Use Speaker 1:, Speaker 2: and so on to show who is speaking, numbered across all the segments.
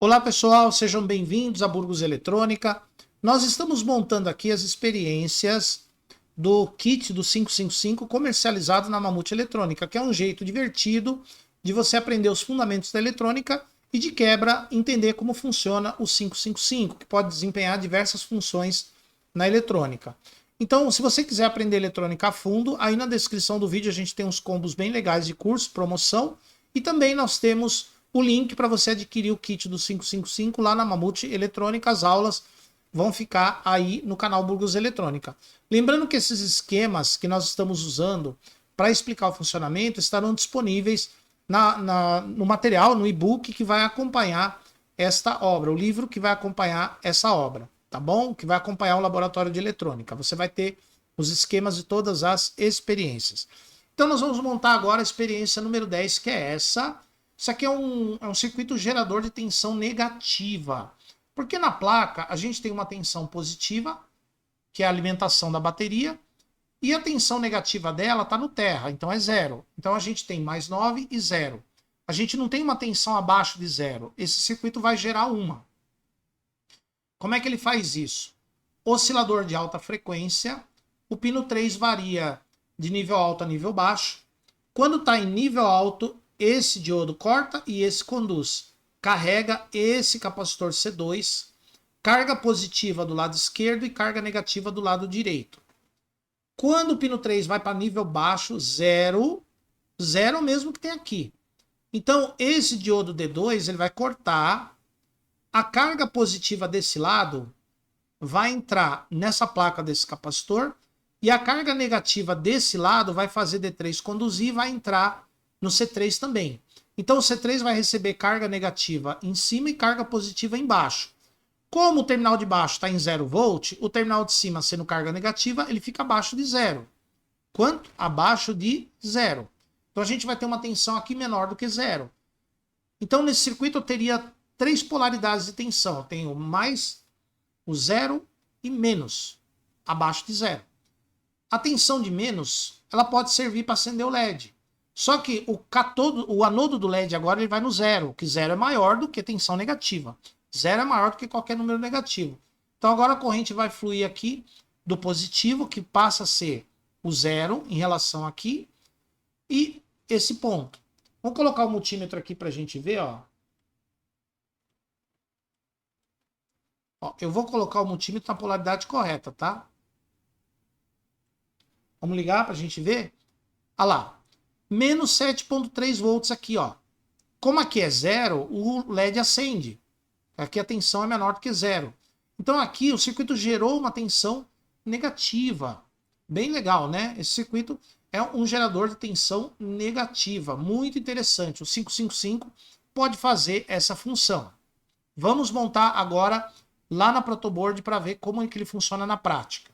Speaker 1: Olá pessoal, sejam bem-vindos a Burgos Eletrônica. Nós estamos montando aqui as experiências do kit do 555 comercializado na Mamute Eletrônica, que é um jeito divertido de você aprender os fundamentos da eletrônica e de quebra entender como funciona o 555, que pode desempenhar diversas funções na eletrônica. Então, se você quiser aprender eletrônica a fundo, aí na descrição do vídeo a gente tem uns combos bem legais de curso, promoção, e também nós temos o link para você adquirir o kit do 555 lá na Mamute Eletrônica. As aulas vão ficar aí no canal Burgos Eletrônica. Lembrando que esses esquemas que nós estamos usando para explicar o funcionamento estarão disponíveis no material, no e-book que vai acompanhar esta obra, o livro que vai acompanhar essa obra, tá bom? Que vai acompanhar o laboratório de eletrônica. Você vai ter os esquemas de todas as experiências. Então nós vamos montar agora a experiência número 10, que é essa. Isso aqui é um circuito gerador de tensão negativa. Porque na placa a gente tem uma tensão positiva, que é a alimentação da bateria, e a tensão negativa dela está no terra, então é zero. Então a gente tem mais 9 e zero. A gente não tem uma tensão abaixo de zero. Esse circuito vai gerar uma. Como é que ele faz isso? Oscilador de alta frequência. O pino 3 varia de nível alto a nível baixo. Quando está em nível alto, esse diodo corta e esse conduz. Carrega esse capacitor C2, carga positiva do lado esquerdo e carga negativa do lado direito. Quando o pino 3 vai para nível baixo, zero, zero mesmo que tem aqui. Então esse diodo D2 ele vai cortar, a carga positiva desse lado vai entrar nessa placa desse capacitor e a carga negativa desse lado vai fazer D3 conduzir e vai entrar no C3 também. Então o C3 vai receber carga negativa em cima e carga positiva embaixo. Como o terminal de baixo está em 0 volt, o terminal de cima sendo carga negativa, ele fica abaixo de zero. Quanto? Abaixo de zero. Então a gente vai ter uma tensão aqui menor do que zero. Então nesse circuito eu teria três polaridades de tensão. Eu tenho mais, o zero e menos, abaixo de zero. A tensão de menos, ela pode servir para acender o LED. Só que o anodo do LED agora ele vai no zero, que zero é maior do que tensão negativa. Zero é maior do que qualquer número negativo. Então agora a corrente vai fluir aqui do positivo, que passa a ser o zero em relação aqui, e esse ponto. Vamos colocar o multímetro aqui para a gente ver, ó. Ó. Eu vou colocar o multímetro na polaridade correta, tá? Vamos ligar para a gente ver? Olha lá. Menos 7,3 volts aqui, ó. Como aqui é zero, o LED acende. Aqui a tensão é menor do que zero. Então aqui o circuito gerou uma tensão negativa. Bem legal, né? Esse circuito é um gerador de tensão negativa. Muito interessante. O 555 pode fazer essa função. Vamos montar agora lá na protoboard para ver como é que ele funciona na prática.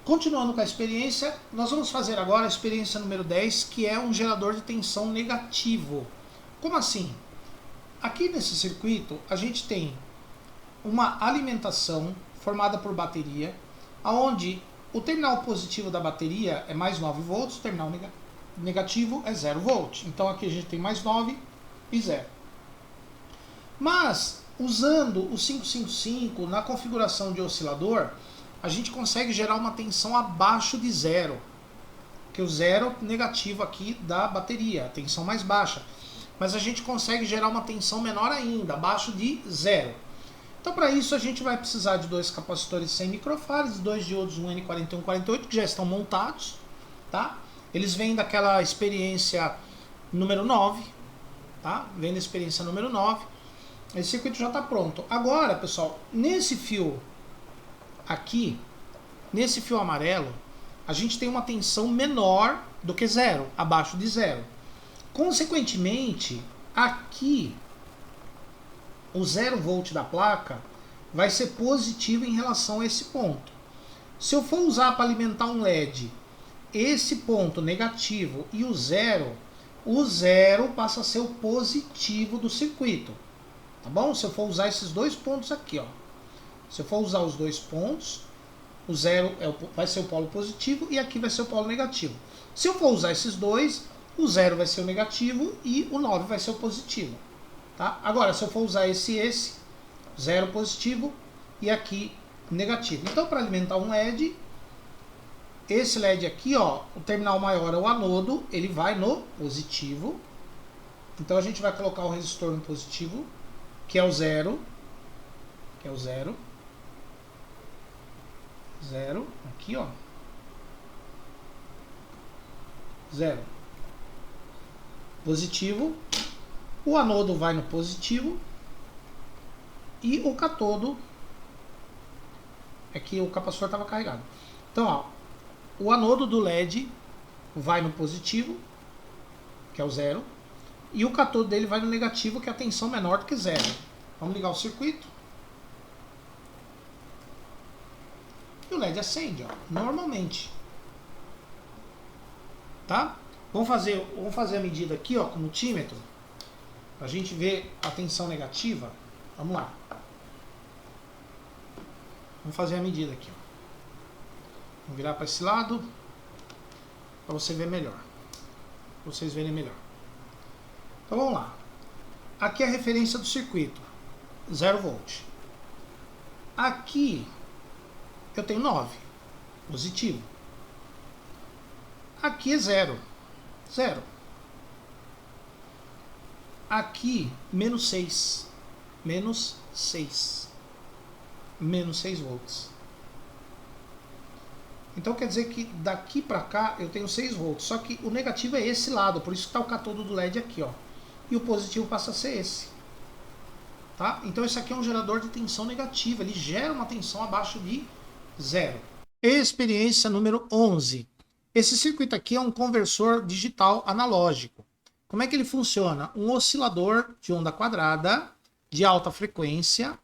Speaker 1: Continuando com a experiência, nós vamos fazer agora a experiência número 10, que é um gerador de tensão negativo. Como assim? Aqui nesse circuito, a gente tem uma alimentação formada por bateria, onde o terminal positivo da bateria é mais 9 volts, o terminal negativo é 0 volt. Então aqui a gente tem mais 9 e 0. Mas, usando o 555 na configuração de oscilador, a gente consegue gerar uma tensão abaixo de zero. Que o zero negativo aqui da bateria, a tensão mais baixa. Mas a gente consegue gerar uma tensão menor ainda, abaixo de zero. Então para isso a gente vai precisar de dois capacitores 100 microfarads, dois diodos 1N4148 que já estão montados, tá? Eles vêm daquela experiência número 9, tá? Vem da experiência número 9. Esse circuito já está pronto. Agora, pessoal, nesse fio aqui, nesse fio amarelo, a gente tem uma tensão menor do que zero, abaixo de zero. Consequentemente, aqui, o 0 volt da placa vai ser positivo em relação a esse ponto. Se eu for usar para alimentar um LED, esse ponto negativo e o zero passa a ser o positivo do circuito. Tá bom? Se eu for usar esses dois pontos aqui, ó. Se eu for usar os dois pontos, o zero vai ser o polo positivo e aqui vai ser o polo negativo. Se eu for usar esses dois, o zero vai ser o negativo e o 9 vai ser o positivo. Tá? Agora, se eu for usar esse, 0 positivo e aqui negativo. Então, para alimentar um LED, esse LED aqui, ó, o terminal maior é o anodo, ele vai no positivo. Então, a gente vai colocar o resistor no positivo, que é o 0. Que é o 0. 0, aqui, ó. 0. Positivo. O anodo vai no positivo. E o catodo é que o capacitor estava carregado. Então, ó, o anodo do LED vai no positivo, que é o 0, e o catodo dele vai no negativo, que é a tensão menor do que 0. Vamos ligar o circuito. E o LED acende, ó, normalmente. Tá? Vamos fazer a medida aqui, ó, com o multímetro, para a gente ver a tensão negativa. Vamos lá. Vamos fazer a medida aqui, ó. Vamos virar para esse lado para você ver melhor. Para vocês verem melhor. Então vamos lá. Aqui é a referência do circuito, 0 volt. Aqui eu tenho 9, positivo. Aqui é 0, 0. Aqui menos 6, menos 6. Menos 6 volts. Então quer dizer que daqui para cá eu tenho 6 volts. Só que o negativo é esse lado, por isso que está o catodo do LED aqui, ó. E o positivo passa a ser esse. Tá? Então esse aqui é um gerador de tensão negativa. Ele gera uma tensão abaixo de 0. Experiência número 11. Esse circuito aqui é um conversor digital analógico. Como é que ele funciona? Um oscilador de onda quadrada de alta frequência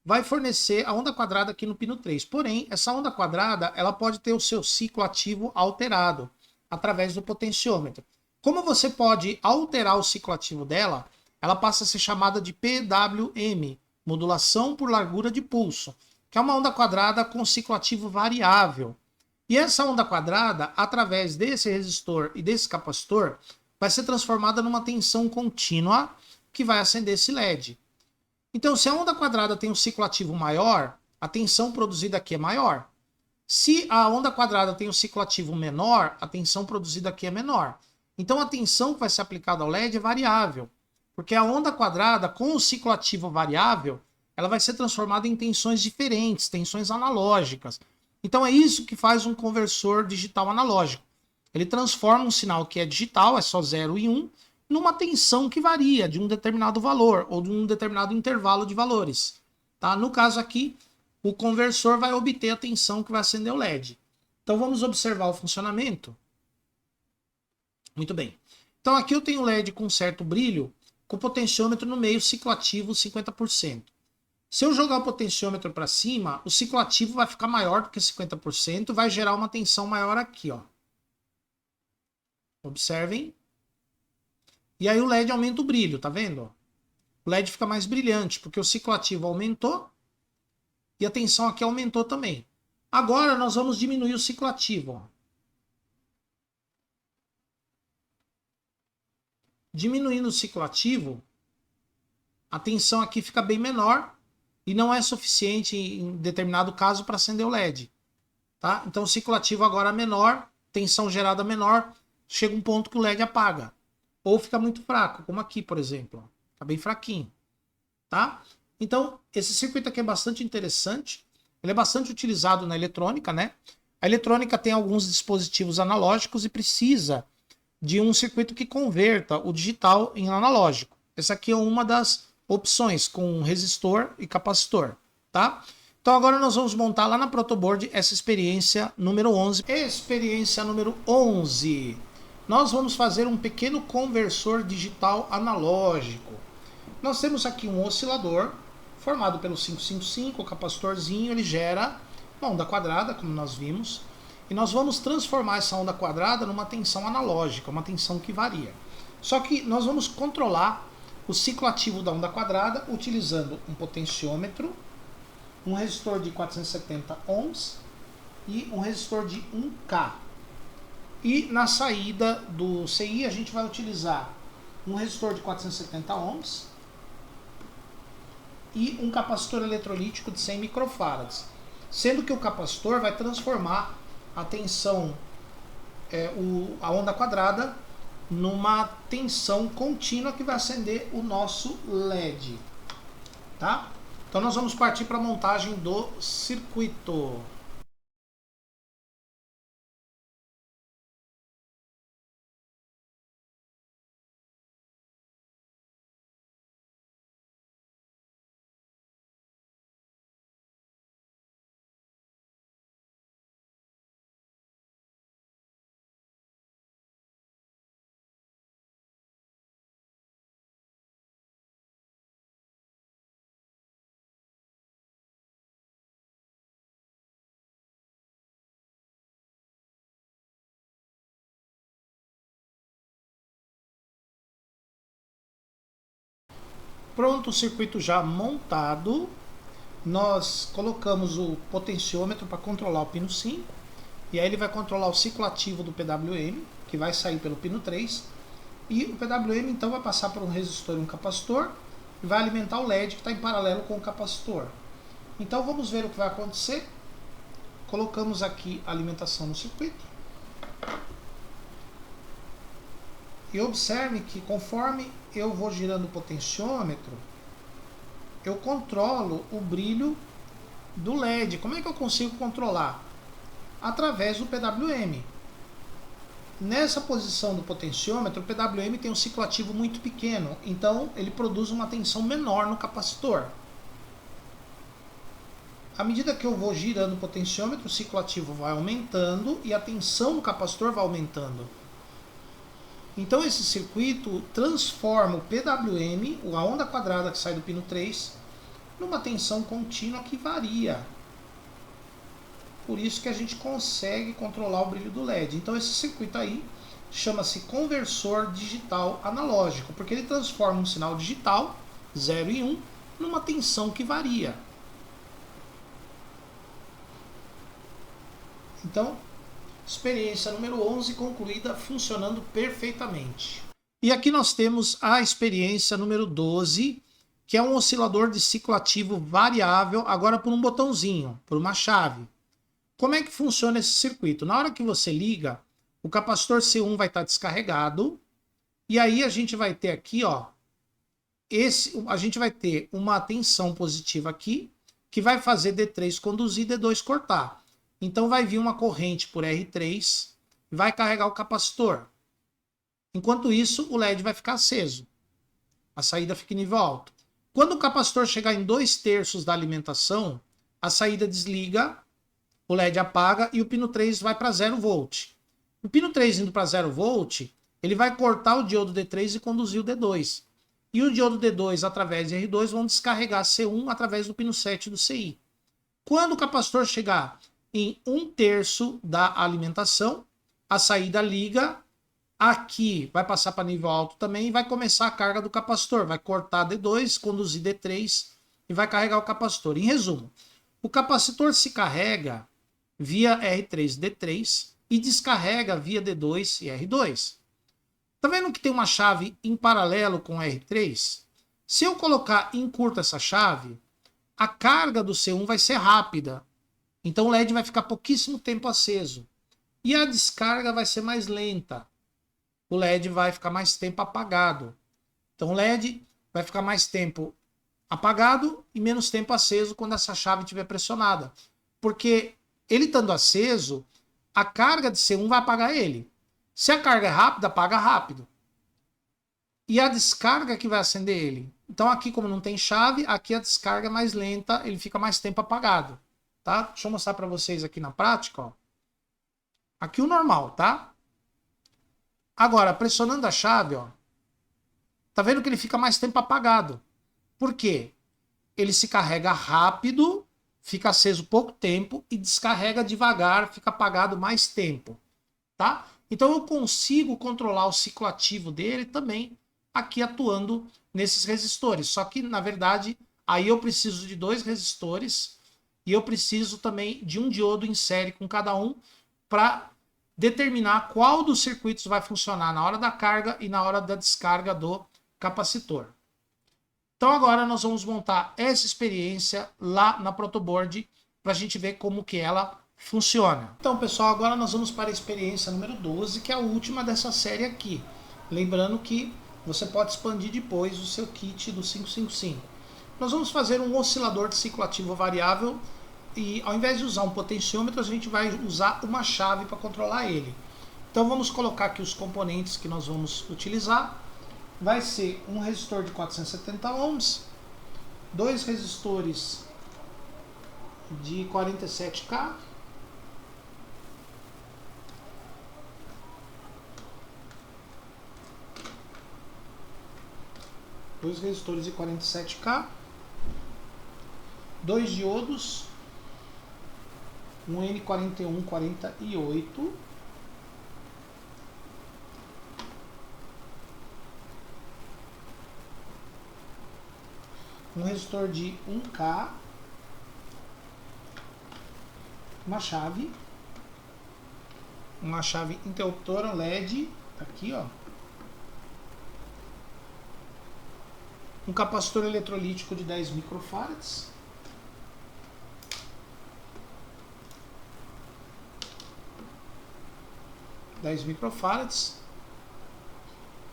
Speaker 1: vai fornecer a onda quadrada aqui no pino 3. Porém, essa onda quadrada ela pode ter o seu ciclo ativo alterado através do potenciômetro. Como você pode alterar o ciclo ativo dela, ela passa a ser chamada de PWM, modulação por largura de pulso, que é uma onda quadrada com ciclo ativo variável. E essa onda quadrada, através desse resistor e desse capacitor, vai ser transformada numa tensão contínua que vai acender esse LED. Então, se a onda quadrada tem um ciclo ativo maior, a tensão produzida aqui é maior. Se a onda quadrada tem um ciclo ativo menor, a tensão produzida aqui é menor. Então, a tensão que vai ser aplicada ao LED é variável, porque a onda quadrada com o ciclo ativo variável, ela vai ser transformada em tensões diferentes, tensões analógicas. Então, é isso que faz um conversor digital analógico. Ele transforma um sinal que é digital, é só 0 e 1, numa tensão que varia de um determinado valor ou de um determinado intervalo de valores. Tá? No caso aqui, o conversor vai obter a tensão que vai acender o LED. Então vamos observar o funcionamento. Muito bem. Então aqui eu tenho o LED com certo brilho, com o potenciômetro no meio, ciclo ativo 50%. Se eu jogar o potenciômetro para cima, o ciclo ativo vai ficar maior do que 50%, vai gerar uma tensão maior aqui, ó. Observem. E aí o LED aumenta o brilho, tá vendo? O LED fica mais brilhante, porque o ciclo ativo aumentou e a tensão aqui aumentou também. Agora nós vamos diminuir o ciclo ativo. Ó. Diminuindo o ciclo ativo, a tensão aqui fica bem menor e não é suficiente em determinado caso para acender o LED. Tá? Então o ciclo ativo agora é menor, tensão gerada menor, chega um ponto que o LED apaga. Ou fica muito fraco, como aqui, por exemplo. Fica bem fraquinho. Tá? Então, esse circuito aqui é bastante interessante. Ele é bastante utilizado na eletrônica, né? A eletrônica tem alguns dispositivos analógicos e precisa de um circuito que converta o digital em analógico. Essa aqui é uma das opções, com resistor e capacitor. Tá? Então, agora nós vamos montar lá na protoboard essa experiência número 11. Experiência número 11. Nós vamos fazer um pequeno conversor digital analógico. Nós temos aqui um oscilador formado pelo 555, o capacitorzinho, ele gera uma onda quadrada, como nós vimos, e nós vamos transformar essa onda quadrada numa tensão analógica, uma tensão que varia. Só que nós vamos controlar o ciclo ativo da onda quadrada utilizando um potenciômetro, um resistor de 470 ohms e um resistor de 1K. E na saída do CI a gente vai utilizar um resistor de 470 ohms e um capacitor eletrolítico de 100 microfarads. Sendo que o capacitor vai transformar a tensão, a onda quadrada, numa tensão contínua que vai acender o nosso LED. Tá? Então nós vamos partir para a montagem do circuito. Pronto, o circuito já montado. Nós colocamos o potenciômetro para controlar o pino 5. E aí ele vai controlar o ciclo ativo do PWM, que vai sair pelo pino 3. E o PWM então vai passar por um resistor e um capacitor e vai alimentar o LED que está em paralelo com o capacitor. Então vamos ver o que vai acontecer. Colocamos aqui a alimentação no circuito. E observe que conforme eu vou girando o potenciômetro, eu controlo o brilho do LED. Como é que eu consigo controlar? Através do PWM. Nessa posição do potenciômetro, o PWM tem um ciclo ativo muito pequeno, então ele produz uma tensão menor no capacitor. À medida que eu vou girando o potenciômetro, o ciclo ativo vai aumentando e a tensão no capacitor vai aumentando. Então esse circuito transforma o PWM, a onda quadrada que sai do pino 3, numa tensão contínua que varia. Por isso que a gente consegue controlar o brilho do LED. Então esse circuito aí chama-se conversor digital analógico, porque ele transforma um sinal digital, 0 e 1, numa tensão que varia. Então, experiência número 11 concluída, funcionando perfeitamente. E aqui nós temos a experiência número 12, que é um oscilador de ciclo ativo variável, agora por um botãozinho, por uma chave. Como é que funciona esse circuito? Na hora que você liga, o capacitor C1 vai estar descarregado, e aí a gente vai ter aqui, ó, a gente vai ter uma tensão positiva aqui, que vai fazer D3 conduzir, D2 cortar. Então vai vir uma corrente por R3 e vai carregar o capacitor. Enquanto isso, o LED vai ficar aceso. A saída fica em nível alto. Quando o capacitor chegar em 2/3 da alimentação, a saída desliga, o LED apaga e o pino 3 vai para 0 volt. O pino 3 indo para 0 volt, ele vai cortar o diodo D3 e conduzir o D2. E o diodo D2 através de R2 vão descarregar C1 através do pino 7 do CI. Quando o capacitor chegar em 1/3 da alimentação, a saída liga, aqui vai passar para nível alto também e vai começar a carga do capacitor, vai cortar D2, conduzir D3 e vai carregar o capacitor. Em resumo, o capacitor se carrega via R3 D3 e descarrega via D2 e R2. Tá vendo que tem uma chave em paralelo com R3? Se eu colocar em curto essa chave, a carga do C1 vai ser rápida. Então o LED vai ficar pouquíssimo tempo aceso. E a descarga vai ser mais lenta. O LED vai ficar mais tempo apagado. Então o LED vai ficar mais tempo apagado e menos tempo aceso quando essa chave estiver pressionada. Porque ele estando aceso, a carga de C1 vai apagar ele. Se a carga é rápida, apaga rápido. E a descarga que vai acender ele. Então aqui, como não tem chave, aqui a descarga é mais lenta, ele fica mais tempo apagado. Tá? Deixa eu mostrar para vocês aqui na prática. Ó. Aqui o normal, tá? Agora, pressionando a chave, ó, tá vendo que ele fica mais tempo apagado. Por quê? Ele se carrega rápido, fica aceso pouco tempo e descarrega devagar, fica apagado mais tempo. Tá? Então eu consigo controlar o ciclo ativo dele também aqui atuando nesses resistores. Só que, na verdade, aí eu preciso de 2 resistores e eu preciso também de um diodo em série com cada um para determinar qual dos circuitos vai funcionar na hora da carga e na hora da descarga do capacitor. Então Então agora nós vamos montar essa experiência lá na protoboard para a gente ver como que ela funciona. Então pessoal, agora nós vamos para a experiência número 12, que é a última dessa série aqui. Lembrando que você pode expandir depois o seu kit do 555. Nós vamos fazer um oscilador de ciclo ativo variável e ao invés de usar um potenciômetro, a gente vai usar uma chave para controlar ele. Então vamos colocar aqui os componentes que nós vamos utilizar. Vai ser um resistor de 470 ohms, dois resistores de 47K, dois resistores de 47K, dois diodos, um N4148, um resistor de 1K, uma chave interruptora LED, aqui ó, um capacitor eletrolítico de 10 microfarads,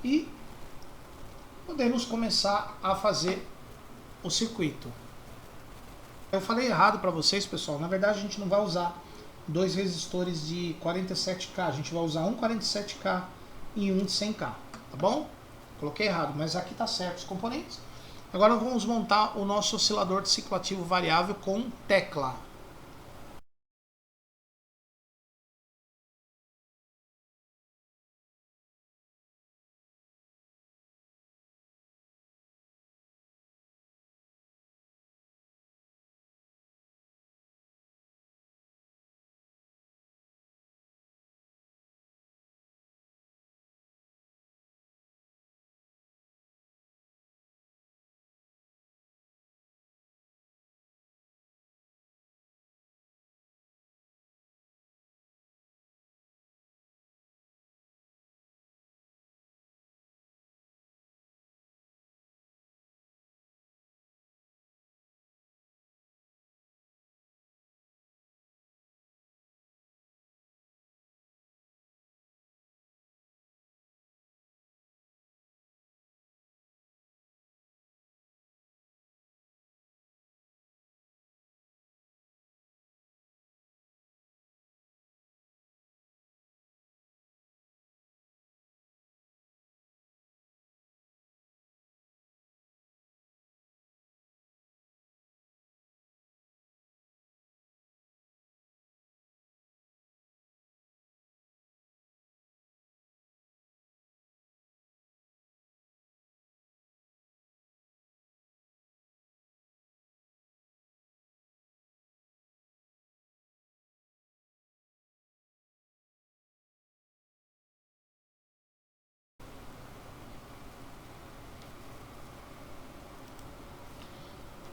Speaker 1: e podemos começar a fazer o circuito. Eu falei errado para vocês, pessoal. Na verdade, a gente não vai usar dois resistores de 47K. A gente vai usar um 47K e um de 100K, tá bom? Coloquei errado, mas aqui tá certo os componentes. Agora vamos montar o nosso oscilador de ciclo ativo variável com tecla.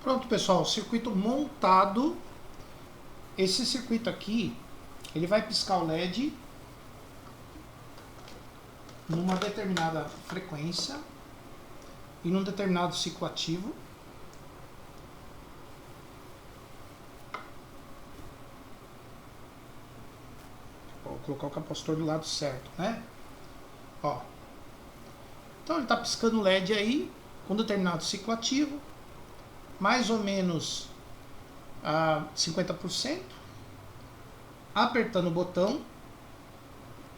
Speaker 1: Pronto, pessoal, circuito montado. Esse circuito aqui, ele vai piscar o LED numa determinada frequência e num determinado ciclo ativo. Vou colocar o capacitor do lado certo, né? Ó. Então ele está piscando o LED aí com determinado ciclo ativo, mais ou menos a 50%. Apertando o botão,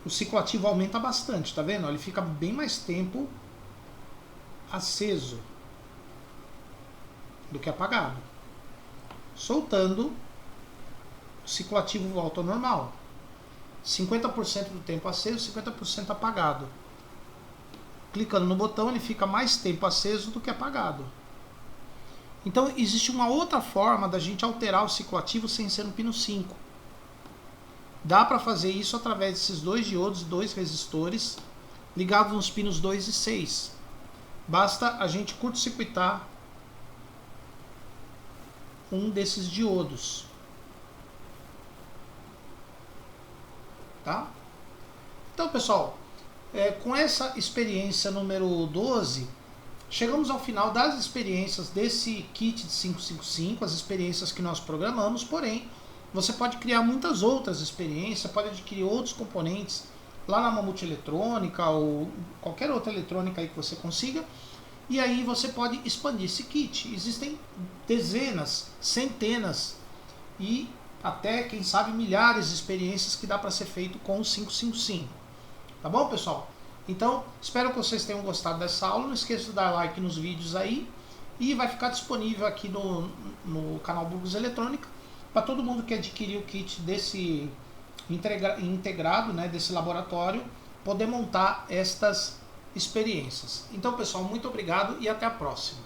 Speaker 1: o ciclo ativo aumenta bastante, tá vendo? Ele fica bem mais tempo aceso do que apagado. Soltando, o ciclo ativo volta ao normal. 50% do tempo aceso, 50% apagado. Clicando no botão, ele fica mais tempo aceso do que apagado. Então existe uma outra forma da gente alterar o ciclo ativo sem ser no pino 5. Dá para fazer isso através desses dois diodos e dois resistores ligados nos pinos 2 e 6. Basta a gente curto-circuitar um desses diodos. Tá? Então, pessoal, com essa experiência número 12, Chegamos ao final das experiências desse kit de 555, as experiências que nós programamos, porém, você pode criar muitas outras experiências, pode adquirir outros componentes lá na Mamute Eletrônica ou qualquer outra eletrônica aí que você consiga, e aí você pode expandir esse kit. Existem dezenas, centenas e até, quem sabe, milhares de experiências que dá para ser feito com o 555. Tá bom, pessoal? Então, espero que vocês tenham gostado dessa aula. Não esqueça de dar like nos vídeos aí. E vai ficar disponível aqui no canal Burgos Eletrônica para todo mundo que adquirir o kit desse integrado, né, desse laboratório, poder montar estas experiências. Então, pessoal, muito obrigado e até a próxima.